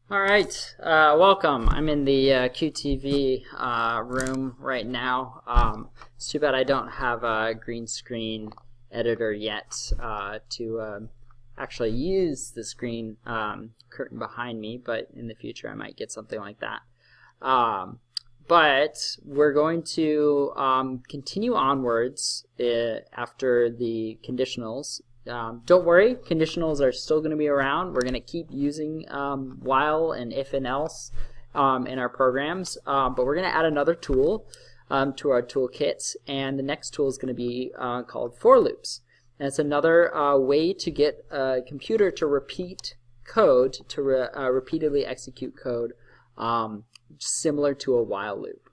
All right, welcome. I'm in the QTV room right now. It's too bad I don't have a green screen editor yet to actually use the screen curtain behind me, but in the future I might get something like that. But we're going to continue onwards after the conditionals. Don't worry, conditionals are still going to be around. We're going to keep using while and if and else in our programs, but we're going to add another tool to our toolkit, and the next tool is going to be called for loops. And it's another way to get a computer to repeat code, to repeatedly execute code similar to a while loop.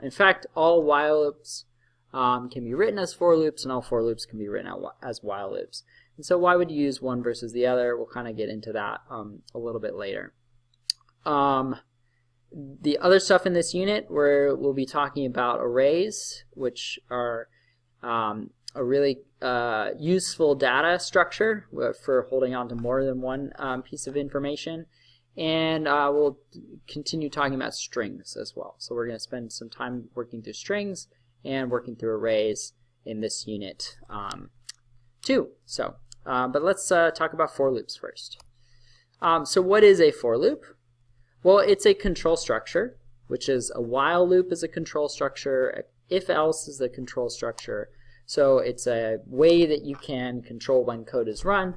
In fact, all while loops can be written as for loops, and all for loops can be written as while loops. And so why would you use one versus the other? We'll kind of get into that a little bit later. The other stuff in this unit, we'll be talking about arrays, which are a really useful data structure for holding on to more than one piece of information. And we'll continue talking about strings as well. So we're going to spend some time working through strings and working through arrays in this unit too. But let's talk about for loops first. So what is a for loop? Well, it's a control structure, which is a while loop is a control structure, if else is a control structure. So it's a way that you can control when code is run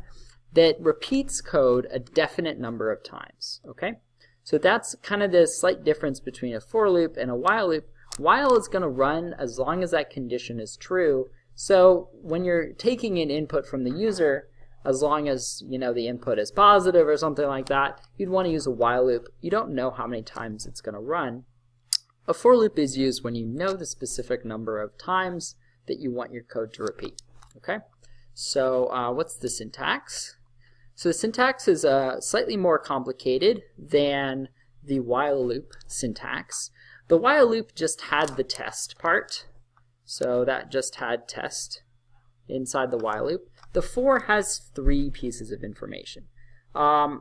that repeats code a definite number of times. Okay? So that's kind of the slight difference between a for loop and a while loop. While is going to run as long as that condition is true. So when you're taking an input from the user, as long as the input is positive or something like that, you'd want to use a while loop. You don't know how many times it's going to run. A for loop is used when you know the specific number of times that you want your code to repeat. Okay? So what's the syntax? So the syntax is slightly more complicated than the while loop syntax. The while loop just had the test part. So that just had test inside the while loop. The for has three pieces of information. And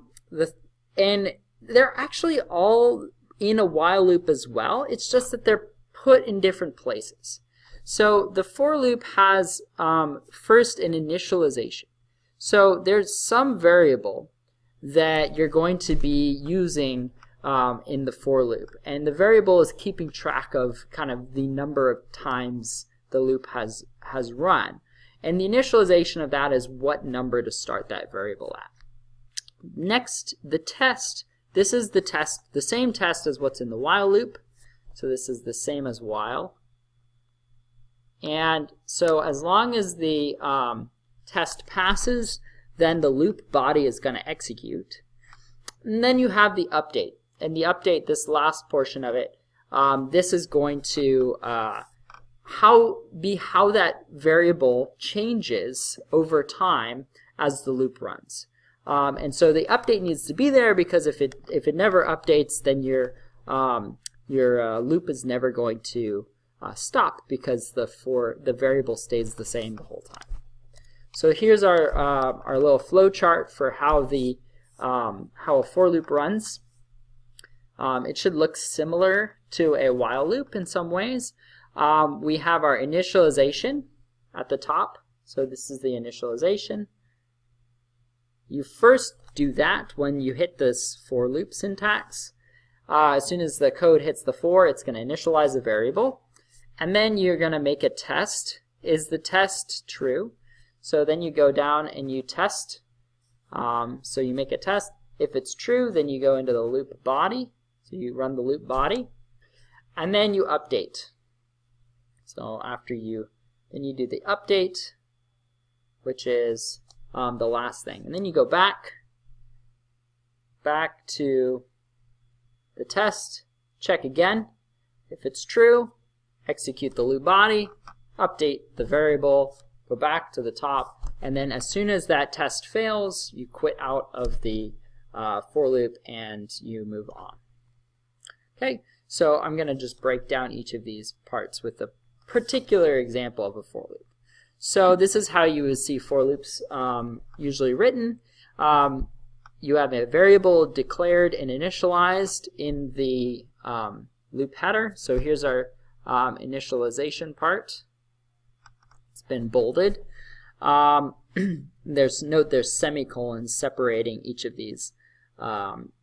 they're actually all in a while loop as well. It's just that they're put in different places. So the for loop has first an initialization. So there's some variable that you're going to be using in the for loop, and the variable is keeping track of kind of the number of times the loop has run, and the initialization of that is what number to start that variable at. Next, the test. This is the test, the same test as what's in the while loop, so this is the same as while. And so as long as the test passes, then the loop body is going to execute. And then you have the update. And the update, this last portion of it, this is going to be how that variable changes over time as the loop runs. And so the update needs to be there, because if it never updates, then your loop is never going to stop, because the variable stays the same the whole time. So here's our little flow chart for how a for loop runs. It should look similar to a while loop in some ways. We have our initialization at the top. So this is the initialization. You first do that when you hit this for loop syntax. As soon as the code hits the for, it's going to initialize a variable. And then you're going to make a test. Is the test true? So then you go down and you test. So you make a test. If it's true, then you go into the loop body. So you run the loop body. And then you update. So then you do the update, which is the last thing. And then you go back to the test, check again. If it's true, execute the loop body, update the variable, go back to the top, and then as soon as that test fails, you quit out of the for loop and you move on. Okay, so I'm going to just break down each of these parts with a particular example of a for loop. So this is how you would see for loops usually written. you have a variable declared and initialized in the loop header. So here's our initialization part. It's been bolded. There's semicolons separating each of these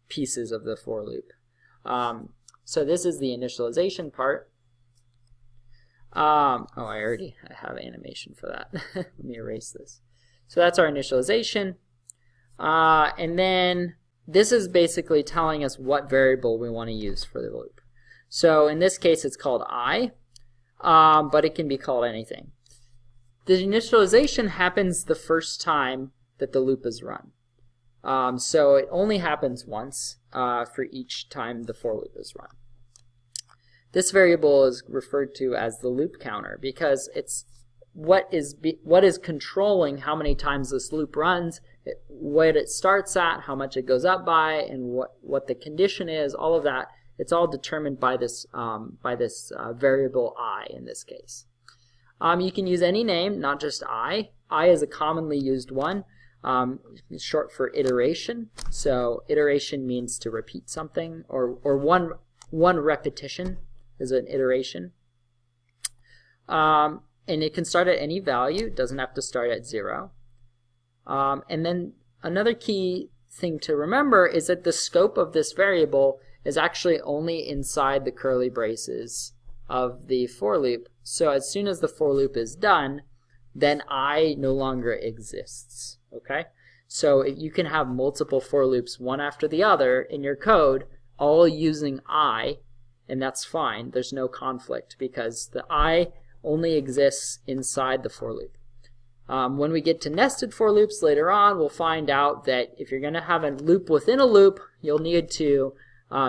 pieces of the for loop. So this is the initialization part. I have animation for that. Let me erase this. So that's our initialization. And then this is basically telling us what variable we want to use for the loop. So in this case it's called I, but it can be called anything. The initialization happens the first time that the loop is run. So it only happens once for each time the for loop is run. This variable is referred to as the loop counter because it's what is controlling how many times this loop runs, what it starts at, how much it goes up by, and what the condition is. All of that, it's all determined by this variable I in this case. You can use any name, not just I. I is a commonly used one. It's short for iteration. So iteration means to repeat something, or one repetition is an iteration. And it can start at any value. It doesn't have to start at 0. And then another key thing to remember is that the scope of this variable is actually only inside the curly braces of the for loop. So as soon as the for loop is done, then I no longer exists. Okay? So if you can have multiple for loops one after the other in your code, all using I, and that's fine. There's no conflict because the I only exists inside the for loop. When we get to nested for loops later on, we'll find out that if you're going to have a loop within a loop, you'll need to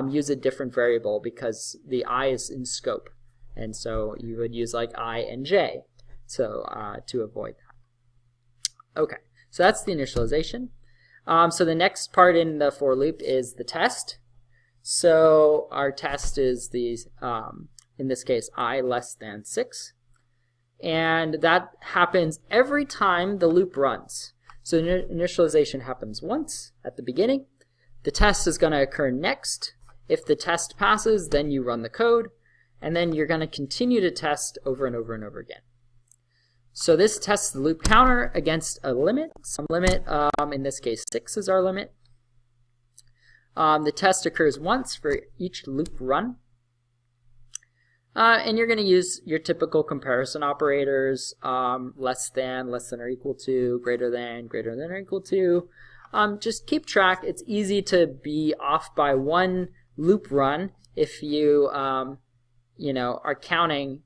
use a different variable because the I is in scope. And so you would use like I and J to avoid that. Okay, so that's the initialization. So the next part in the for loop is the test. So our test is the, in this case, I less than 6. And that happens every time the loop runs. So initialization happens once at the beginning. The test is going to occur next. If the test passes, then you run the code. And then you're going to continue to test over and over and over again. So this tests the loop counter against a limit. Some limit, in this case 6 is our limit. The test occurs once for each loop run. And you're going to use your typical comparison operators, less than or equal to, greater than or equal to. Just keep track. It's easy to be off by one loop run if you, are counting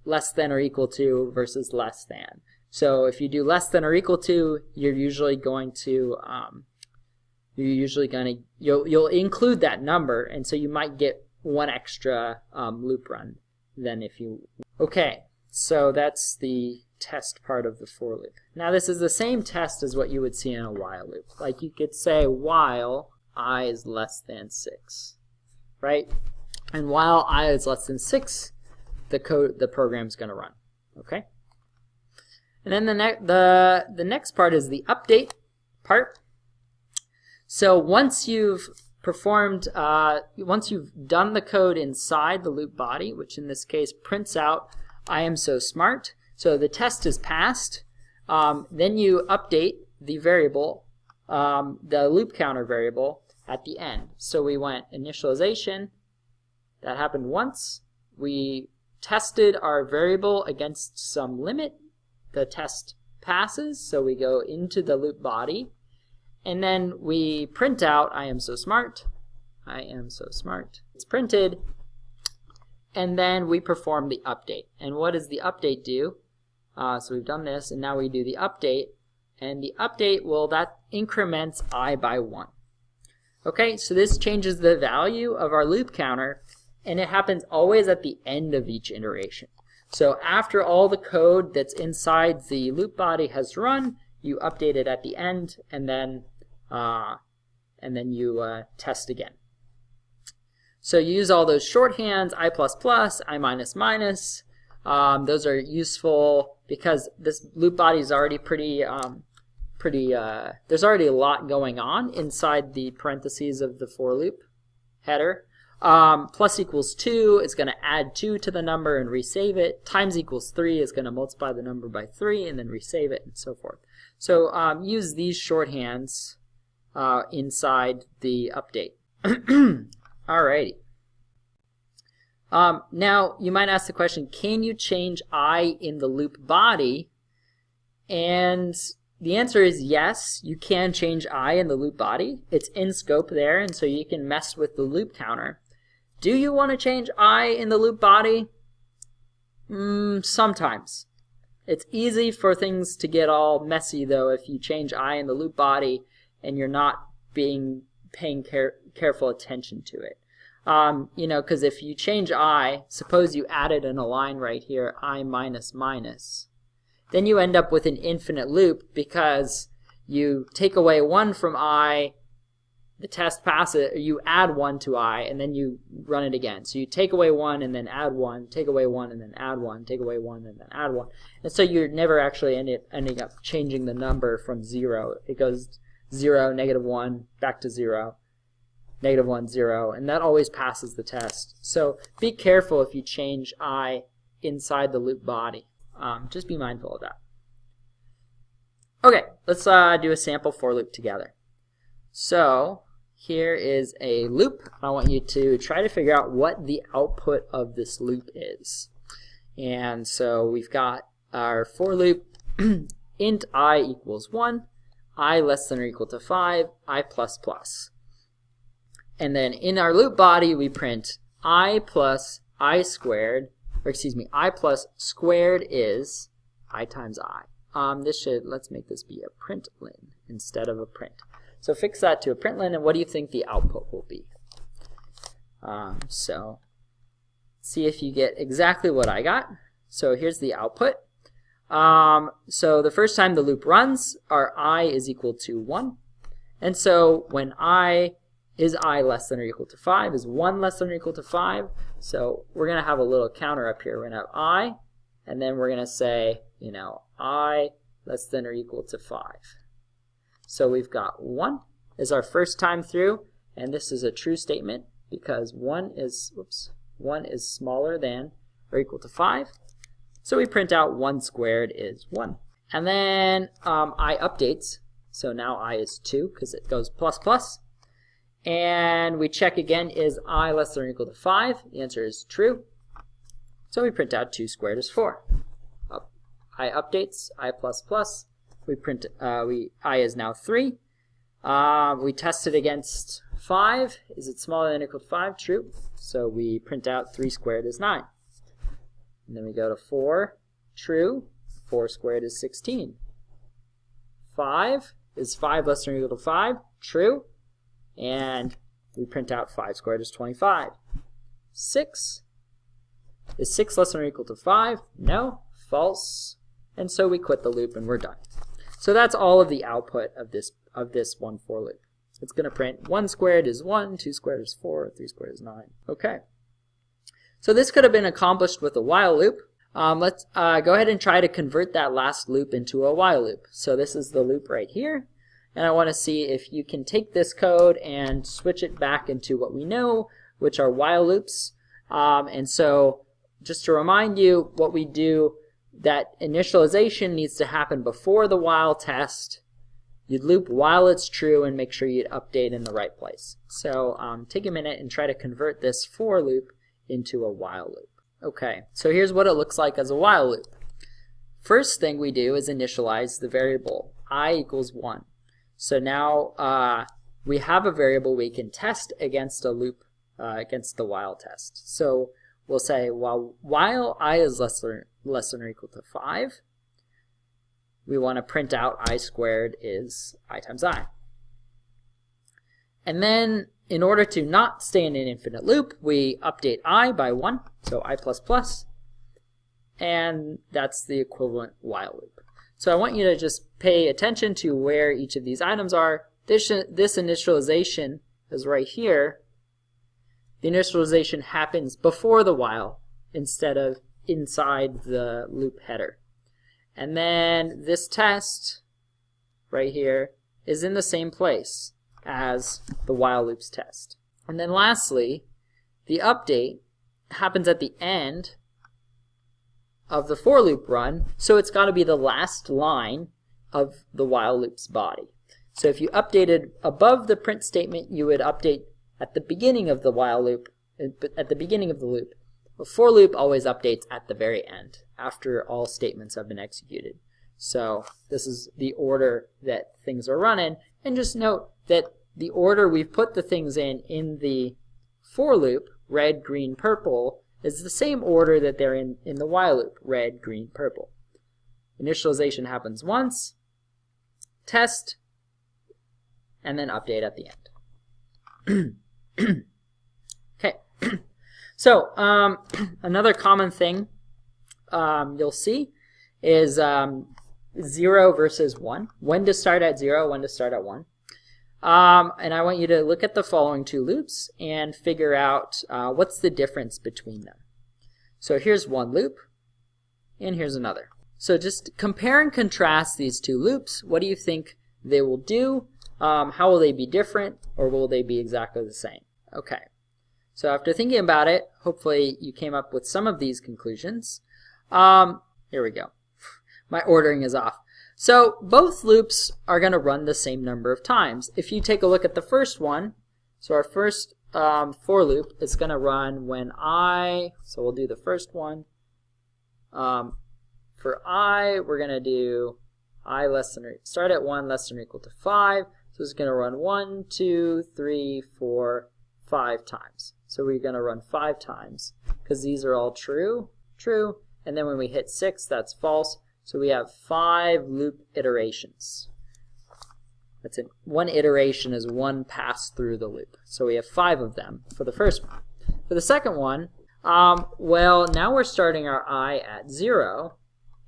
less than or equal to versus less than. So if you do less than or equal to, you're usually going to you'll include that number, and so you might get one extra loop run than if you. Okay, so that's the test part of the for loop. Now this is the same test as what you would see in a while loop. Like you could say while I is less than 6, right? And while I is less than 6, the program's going to run. Okay. And then the next part is the update part. So once you've performed, once you've done the code inside the loop body, which in this case prints out I am so smart, so the test is passed, then you update the variable, the loop counter variable at the end. So we went initialization, that happened once, we tested our variable against some limit, the test passes, so we go into the loop body, and then we print out I am so smart, I am so smart. It's printed, and then we perform the update. And what does the update do? So we've done this, and now we do the update, and the update, well, that increments I by 1. Okay, so this changes the value of our loop counter, and it happens always at the end of each iteration. So after all the code that's inside the loop body has run, you update it at the end, and then you test again. So you use all those shorthands, I++, I-. Those are useful because this loop body is already pretty pretty, there's already a lot going on inside the parentheses of the for loop header. Plus equals 2 is going to add 2 to the number and resave it. Times equals 3 is going to multiply the number by 3 and then resave it, and so forth. So use these shorthands inside the update. Alrighty. Now you might ask the question, can you change I in the loop body? And the answer is yes, you can change I in the loop body. It's in scope there, and so you can mess with the loop counter. Do you want to change I in the loop body? Sometimes. It's easy for things to get all messy though if you change I in the loop body and you're not paying careful attention to it. You know, because if you change I, suppose you added in a line right here, I minus minus, then you end up with an infinite loop because you take away 1 from I, the test passes, you add 1 to I, and then you run it again. So you take away 1 and then add 1, take away 1 and then add 1, take away 1 and then add 1. And so you're never actually ending up changing the number from 0. It goes 0, -1, back to 0, -1, 0, and that always passes the test. So be careful if you change I inside the loop body. Just be mindful of that. Okay, let's do a sample for loop together. So here is a loop. I want you to try to figure out what the output of this loop is. And so we've got our for loop int I equals 1, I less than or equal to 5, I plus plus. And then in our loop body we print I plus I squared, or excuse me, I plus squared is I times I. Let's make this be a println instead of a print. So fix that to a println, and what do you think the output will be? So see if you get exactly what I got. So here's the output. So the first time the loop runs, our I is equal to 1. And so when I is I less than or equal to 5, is 1 less than or equal to 5. So we're going to have a little counter up here. We're going to have I, and then we're going to say, you know, I less than or equal to 5. So we've got 1 is our first time through, and this is a true statement because 1 is smaller than or equal to 5. So we print out 1 squared is 1. And then I updates, so now I is 2 because it goes plus plus. And we check again, is I less than or equal to 5? The answer is true. So we print out 2 squared is 4. I updates, I plus plus. We print, I is now 3. We test it against 5. Is it smaller than or equal to 5? True. So we print out 3 squared is 9. And then we go to 4. True. 4 squared is 16. 5. Is 5 less than or equal to 5? True. And we print out 5 squared is 25. 6. Is 6 less than or equal to 5? No. False. And so we quit the loop and we're done. So that's all of the output of this one for loop. It's going to print 1 squared is 1, 2 squared is 4, 3 squared is 9. Okay. So this could have been accomplished with a while loop. Let's go ahead and try to convert that last loop into a while loop. So this is the loop right here. And I want to see if you can take this code and switch it back into what we know, which are while loops. And so just to remind you, what we do, that initialization needs to happen before the while test. You'd loop while it's true and make sure you'd update in the right place. So take a minute and try to convert this for loop into a while loop. Okay, so here's what it looks like as a while loop. First thing we do is initialize the variable I equals 1. So now we have a variable we can test against a loop, against the while test. So we'll say, well, while I is less than or equal to 5, we want to print out I squared is I times I. And then in order to not stay in an infinite loop, we update I by 1, so I plus plus, and that's the equivalent while loop. So I want you to just pay attention to where each of these items are. This initialization is right here. The initialization happens before the while instead of inside the loop header. And then this test right here, is in the same place as the while loops test. And then lastly, the update happens at the end of the for loop run, so it's got to be the last line of the while loop's body. So if you updated above the print statement, you would update at the beginning of the while loop, at the beginning of the loop. A for loop always updates at the very end, after all statements have been executed. So this is the order that things are running, and just note that the order we've put the things in the for loop, red, green, purple, is the same order that they're in the while loop, red, green, purple. Initialization happens once, test, and then update at the end. Okay, so another common thing you'll see is 0 versus 1. When to start at 0, when to start at 1. And I want you to look at the following two loops and figure out what's the difference between them. So here's one loop, and here's another. So just compare and contrast these two loops. What do you think they will do? How will they be different, or will they be exactly the same? Okay, so after thinking about it, hopefully you came up with some of these conclusions. Here we go. My ordering is off. So both loops are going to run the same number of times. If you take a look at the first one, so our first for loop is going to run when so we'll do the first one. For we're going to do start at 1 less than or equal to 5. So it's going to run 1, 2, 3, 4, 5 times. So we're going to run 5 times because these are all true, true, and then when we hit 6, that's false. So we have 5 loop iterations. That's it. One iteration is one pass through the loop. So we have 5 of them for the first one. For the second one, well, now we're starting our I at 0,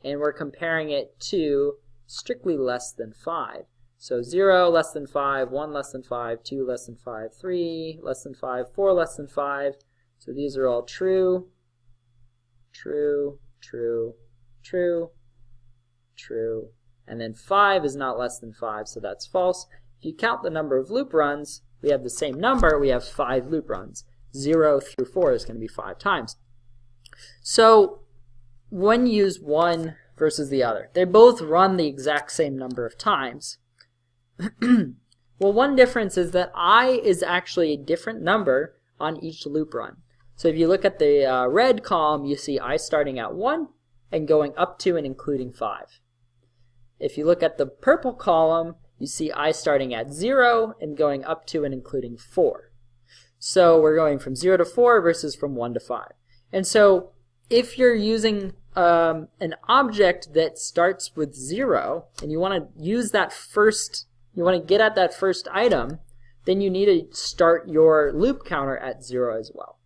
and we're comparing it to strictly less than 5. So 0 less than 5, 1 less than 5, 2 less than 5, 3 less than 5, 4 less than 5. So these are all true, true, true, true, true, and then 5 is not less than 5, so that's false. If you count the number of loop runs, we have the same number, we have 5 loop runs. 0 through 4 is going to be 5 times. So when you use one versus the other, they both run the exact same number of times. Well, one difference is that I is actually a different number on each loop run. So if you look at the red column, you see I starting at 1 and going up to and including 5. If you look at the purple column, you see I starting at 0 and going up to and including 4. So we're going from 0 to 4 versus from 1 to 5. And so if you're using an object that starts with 0 and you want to use that first, you want to get at that first item, then you need to start your loop counter at 0 as well.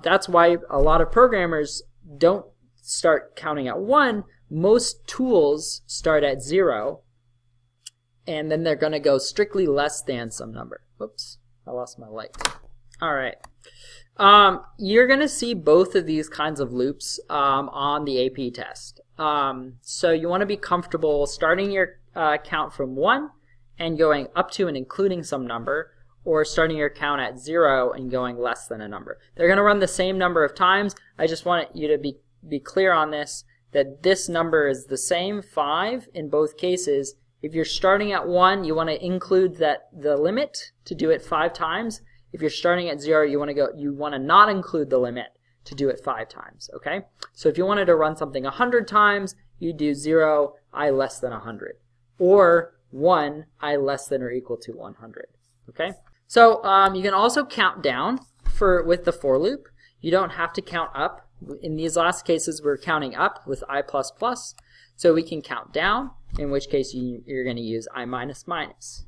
That's why a lot of programmers don't start counting at 1. Most tools start at 0, and then they're going to go strictly less than some number. Whoops, I lost my light. All right. You're going to see both of these kinds of loops on the AP test. So you want to be comfortable starting your count from 1 and going up to and including some number, or starting your count at 0 and going less than a number. They're going to run the same number of times. I just want you to be clear on this, that this number is the same, 5, in both cases. If you're starting at 1, you want to include the limit to do it 5 times. If you're starting at 0, you want to not include the limit to do it 5 times, okay? So if you wanted to run something 100 times, you do 0, I less than 100, or 1, I less than or equal to 100, okay? So you can also count down with the for loop. You don't have to count up. In these last cases, we're counting up with I++, so we can count down, in which case you're going to use I minus minus.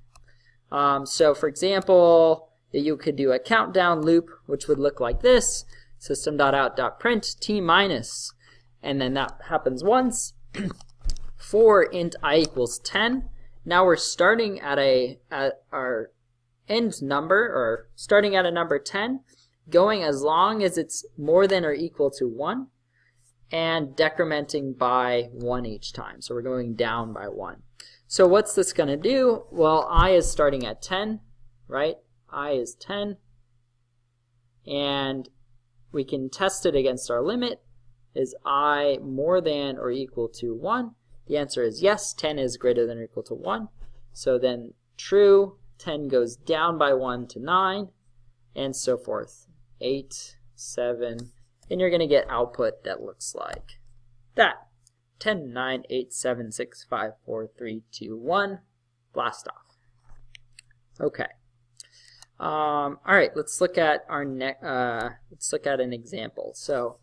So for example, you could do a countdown loop, which would look like this, system.out.print t minus, and then that happens once. For int I equals 10, now we're starting at our end number, or starting at a number 10, going as long as it's more than or equal to 1, and decrementing by 1 each time. So we're going down by 1. So what's this going to do? Well, I is starting at 10, right? I is 10. And we can test it against our limit. Is I more than or equal to 1? The answer is yes, 10 is greater than or equal to 1. So then true, 10 goes down by 1 to 9, and so forth. 8, 7, and you're going to get output that looks like that. 10, 9, 8, 7, 6, 5, 4, 3, 2, 1. Blast off. Okay. All right. Let's look at our let's look at an example. So,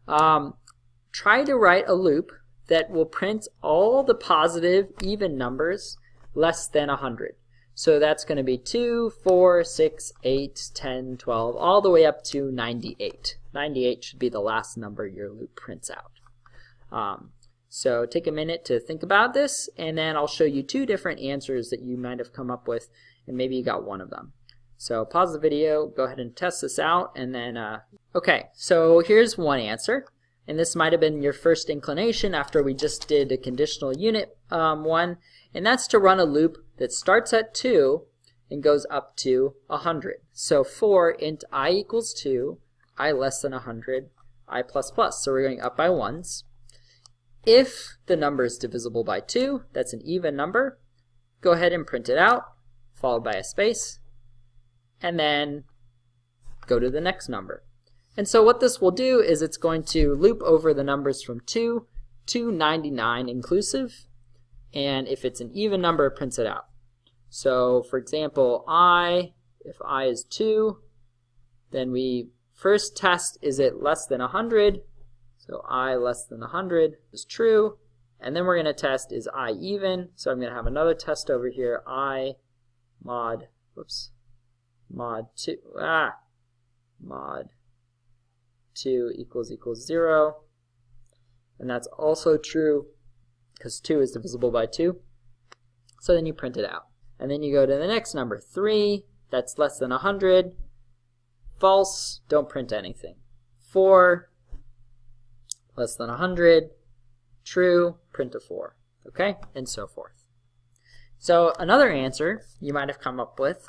try to write a loop that will print all the positive even numbers less than 100. So that's going to be 2, 4, 6, 8, 10, 12, all the way up to 98. 98 should be the last number your loop prints out. So take a minute to think about this, and then I'll show you two different answers that you might have come up with, and maybe you got one of them. So pause the video, go ahead and test this out, and then, okay, so here's one answer, and this might have been your first inclination after we just did a conditional unit one, and that's to run a loop that starts at 2 and goes up to 100. So for int I equals 2, I less than 100, I plus plus, so we're going up by ones. If the number is divisible by 2, that's an even number, go ahead and print it out, followed by a space, and then go to the next number. And so what this will do is it's going to loop over the numbers from 2 to 99 inclusive, and if it's an even number, it prints it out. So for example, if I is 2, then we first test, is it less than 100? So I less than 100 is true, and then we're going to test, is I even? So I'm going to have another test over here, I mod 2, mod 2 equals 0, and that's also true because 2 is divisible by 2. So then you print it out, and then you go to the next number, 3, that's less than 100, false, don't print anything. 4, less than 100, true, print a 4, okay, and so forth. So another answer you might have come up with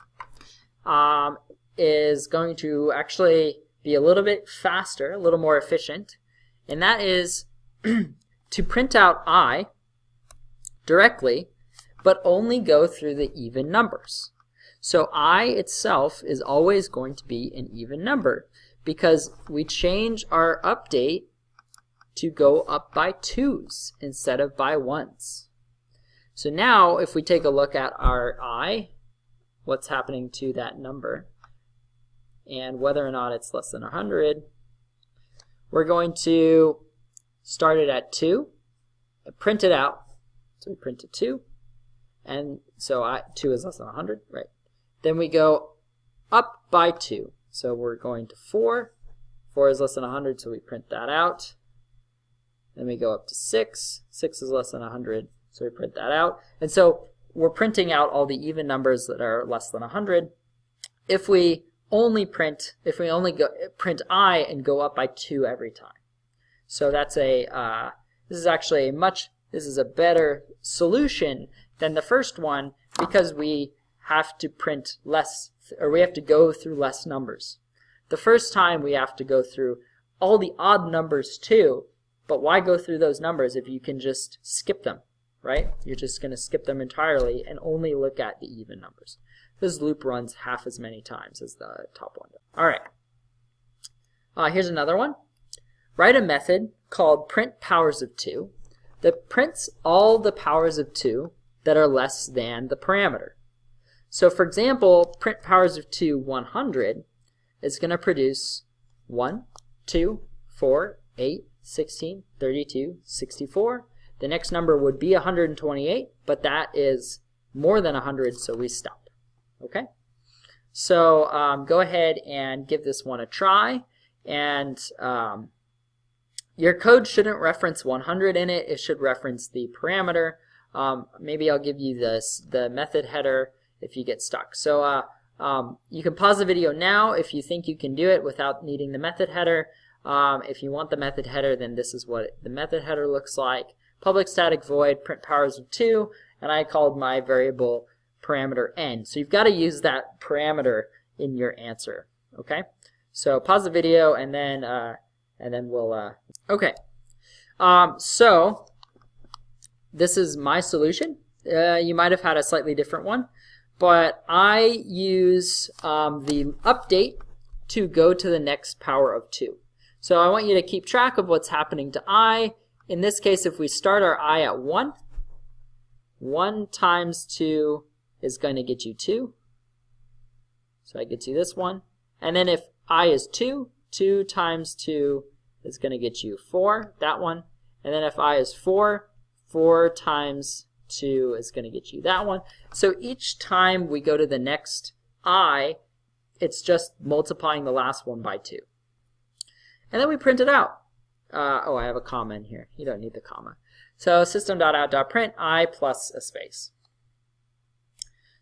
is going to actually be a little bit faster, a little more efficient, and that is to print out I directly, but only go through the even numbers. So I itself is always going to be an even number because we change our update to go up by 2's instead of by 1's. So now if we take a look at our I, what's happening to that number, and whether or not it's less than 100, we're going to start it at 2, and print it out. So we print to 2, and so 2 is less than 100, right? Then we go up by 2. So we're going to 4. 4 is less than 100, so we print that out. Then we go up to 6. 6 is less than 100, so we print that out. And so we're printing out all the even numbers that are less than 100. If we only print I and go up by 2 every time. So that's this is a better solution than the first one because we have to print less, or we have to go through less numbers. The first time we have to go through all the odd numbers too, but why go through those numbers if you can just skip them, right? You're just going to skip them entirely and only look at the even numbers. This loop runs half as many times as the top one does. All right. Here's another one. Write a method called print powers of 2 that prints all the powers of 2 that are less than the parameter. So for example, print powers of 2 100 is going to produce 1, 2, 4, 8, 16, 32, 64. The next number would be 128, but that is more than 100, so we stop. Okay? So go ahead and give this one a try, and your code shouldn't reference 100 in it. It should reference the parameter. Maybe I'll give you the method header if you get stuck. So you can pause the video now if you think you can do it without needing the method header. If you want the method header, then this is what the method header looks like. Public static void, print powers of 2, and I called my variable parameter n. So you've got to use that parameter in your answer. Okay, so pause the video and then we'll okay. So this is my solution. You might have had a slightly different one, but I use the update to go to the next power of 2. So I want you to keep track of what's happening to I. In this case, if we start our I at 1, 1 times 2 is going to get you 2. So I get you this one. And then if I is 2, 2 times 2 is going to get you 4, that one. And then if I is 4, 4 times 2 is going to get you that one. So each time we go to the next I, it's just multiplying the last one by 2. And then we print it out. Oh, I have a comma in here. You don't need the comma. So system.out.print I plus a space.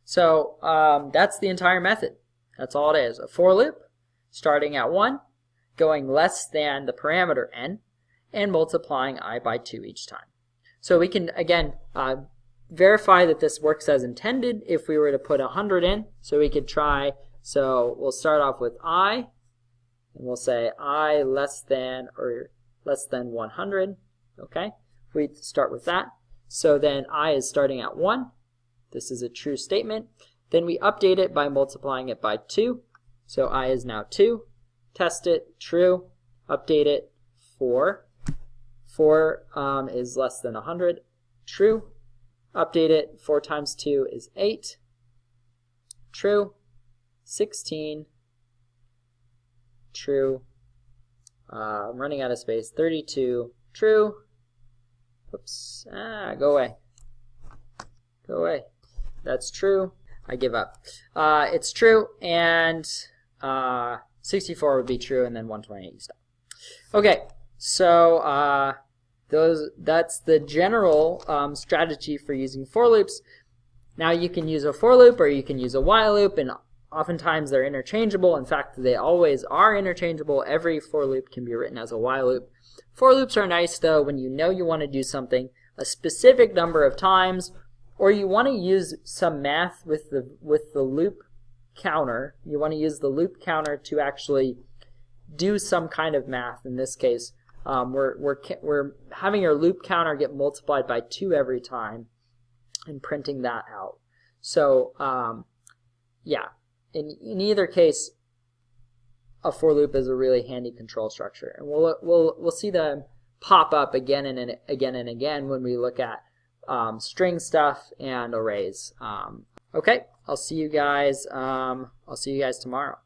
So that's the entire method. That's all it is. A for loop starting at 1, going less than the parameter n, and multiplying I by 2 each time. So we can, again, verify that this works as intended if we were to put 100 in. So we could try, so we'll start off with I, and we'll say I less than 100. Okay, we start with that. So then I is starting at 1. This is a true statement. Then we update it by multiplying it by 2. So I is now 2. Test it, true. Update it, 4. 4 is less than 100, true. Update it, 4 times 2 is 8, true. 16, true. I'm running out of space, 32, true. Oops, go away. Go away. That's true. I give up. It's true, and 64 would be true, and then 128 you stop. Okay, so that's the general strategy for using for loops. Now you can use a for loop or you can use a while loop, and oftentimes they're interchangeable. In fact, they always are interchangeable. Every for loop can be written as a while loop. For loops are nice though when you know you want to do something a specific number of times, or you want to use some math with the loop counter. You want to use the loop counter to actually do some kind of math. In this case, we're having our loop counter get multiplied by 2 every time and printing that out. So yeah, in either case, a for loop is a really handy control structure, and we'll see them pop up again and again when we look at string stuff and arrays. Okay, I'll see you guys tomorrow.